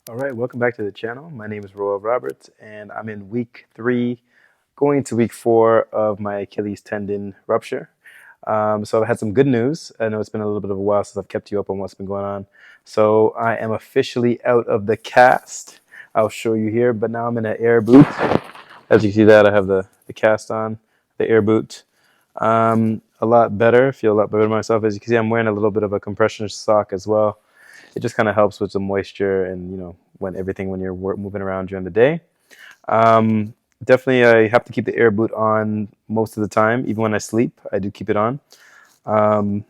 All right, welcome back to the channel. My name is Roel Roberts, and I'm in week 3, going to week 4 of my Achilles tendon rupture. So I've had some good news. I know it's been a little bit of a while since I've kept you up on what's been going on. So I am officially out of the cast. I'll show you here, but now I'm in an air boot. As you see that, I have the cast on, the air boot. A lot better, feel a lot better myself. As you can see, I'm wearing a little bit of a compression sock as well. It just kind of helps with the moisture and when you're moving around during the day. Um, Definitely, I have to keep the air boot on most of the time. Even when I sleep, I do keep it on. Um,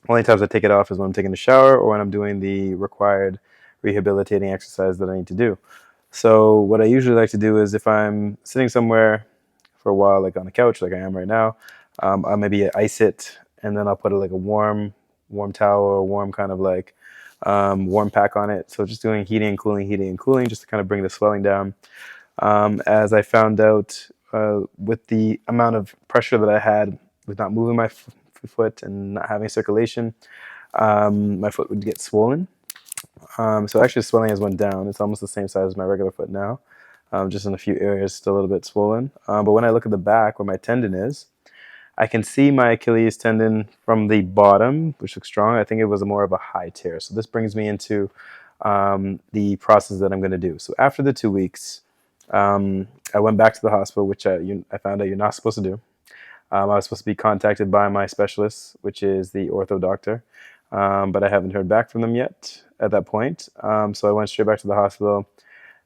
Only times I take it off is when I'm taking a shower or when I'm doing the required rehabilitating exercise that I need to do. So what I usually like to do is if I'm sitting somewhere for a while, like on a couch, like I am right now, I'll maybe ice it, and then I'll put like a warm towel or a warm kind of like warm pack on it. So just doing heating and cooling, just to kind of bring the swelling down. As I found out with the amount of pressure that I had with not moving my foot and not having circulation, my foot would get swollen. So actually, the swelling has went down. It's almost the same size as my regular foot now, just in a few areas, still a little bit swollen. But when I look at the back where my tendon is, I can see my Achilles tendon from the bottom, which looks strong. I think it was more of a high tear. So this brings me into the process that I'm going to do. So after the 2 weeks, I went back to the hospital, which I found out you're not supposed to do. I was supposed to be contacted by my specialist, which is the ortho doctor, but I haven't heard back from them yet at that point. So I went straight back to the hospital.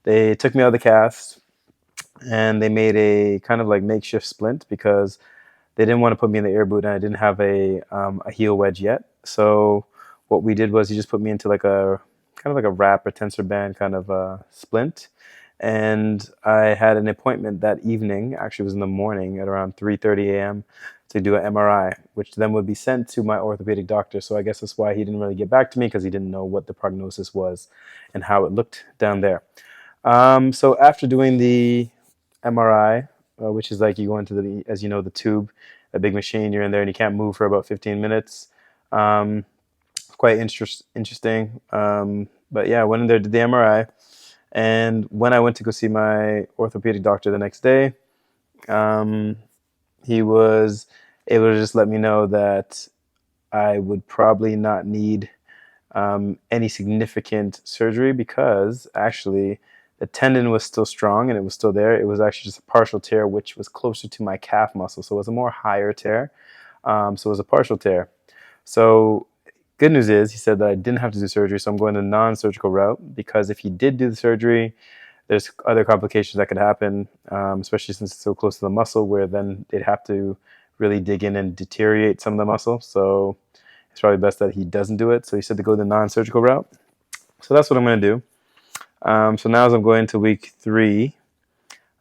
They took me out of the cast, and they made a kind of like makeshift splint because they didn't want to put me in the air boot, and I didn't have a heel wedge yet. So what we did was he just put me into like a kind of like a wrap or tensor band kind of splint. And I had an appointment that evening, actually it was in the morning at around 3:30 a.m. to do an MRI, which then would be sent to my orthopedic doctor. So I guess that's why he didn't really get back to me, because he didn't know what the prognosis was and how it looked down there. So after doing the MRI, which is like you go into as you know, the tube, a big machine, you're in there and you can't move for about 15 minutes. Um, Quite interesting. But yeah, I went in there, did the MRI. And when I went to go see my orthopedic doctor the next day, um, he was able to just let me know that I would probably not need any significant surgery, because actually the tendon was still strong and it was still there. It was actually just a partial tear, which was closer to my calf muscle. So it was a more higher tear. So it was a partial tear. So good news is he said that I didn't have to do surgery. So I'm going the non-surgical route, because if he did do the surgery, there's other complications that could happen, especially since it's so close to the muscle, where then they'd have to really dig in and deteriorate some of the muscle. So it's probably best that he doesn't do it. So he said to go the non-surgical route. So that's what I'm going to do. So now as I'm going to week 3,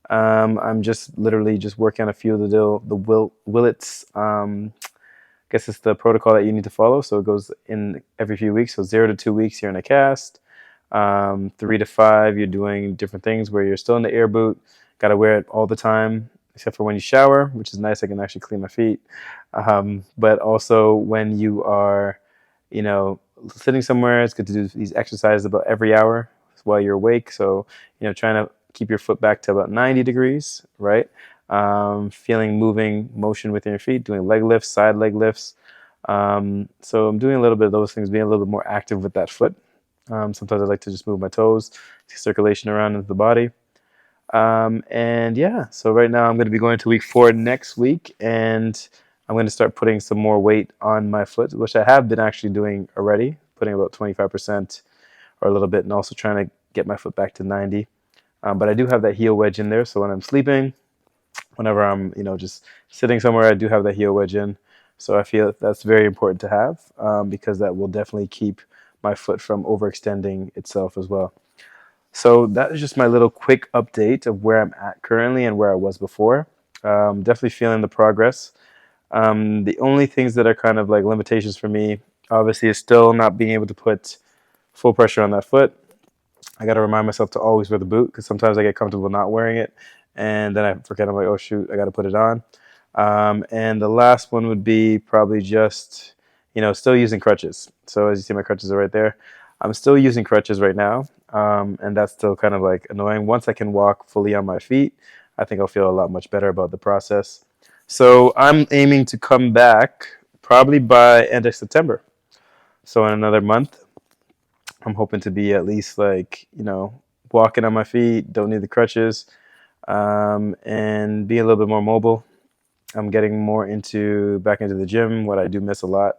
I'm just literally just working on a few of the Willits. I guess it's the protocol that you need to follow. So it goes in every few weeks. So 0 to 2 weeks, you're in a cast. 3 to 5, you're doing different things where you're still in the air boot. Got to wear it all the time, except for when you shower, which is nice. I can actually clean my feet. But also when you are, sitting somewhere, it's good to do these exercises about every hour while you're awake. So, trying to keep your foot back to about 90 degrees, right? Feeling moving motion within your feet, doing leg lifts, side leg lifts. So I'm doing a little bit of those things, being a little bit more active with that foot. Sometimes I like to just move my toes, to circulation around into the body. And yeah, so right now I'm going to be going to week 4 next week, and I'm going to start putting some more weight on my foot, which I have been actually doing already, putting about 25% or a little bit, and also trying to get my foot back to 90. But I do have that heel wedge in there, so when I'm sleeping, whenever I'm, just sitting somewhere, I do have that heel wedge in. So I feel that's very important to have, because that will definitely keep my foot from overextending itself as well. So that is just my little quick update of where I'm at currently and where I was before. Definitely feeling the progress. The only things that are kind of like limitations for me, obviously, is still not being able to put full pressure on that foot. I got to remind myself to always wear the boot, because sometimes I get comfortable not wearing it, and then I forget. I'm like, oh shoot, I got to put it on. And the last one would be probably just, still using crutches. So as you see, my crutches are right there. I'm still using crutches right now. and that's still kind of like annoying. Once I can walk fully on my feet, I think I'll feel a lot much better about the process. So I'm aiming to come back probably by end of September. So in another month, I'm hoping to be at least like, walking on my feet, don't need the crutches, and be a little bit more mobile. I'm getting more into back into the gym, what I do miss a lot.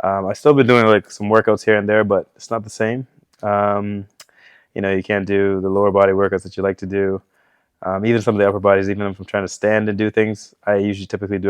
I still been doing like some workouts here and there, but it's not the same. Um, you can't do the lower body workouts that you like to do. Even some of the upper bodies, even if I'm trying to stand and do things, I usually typically do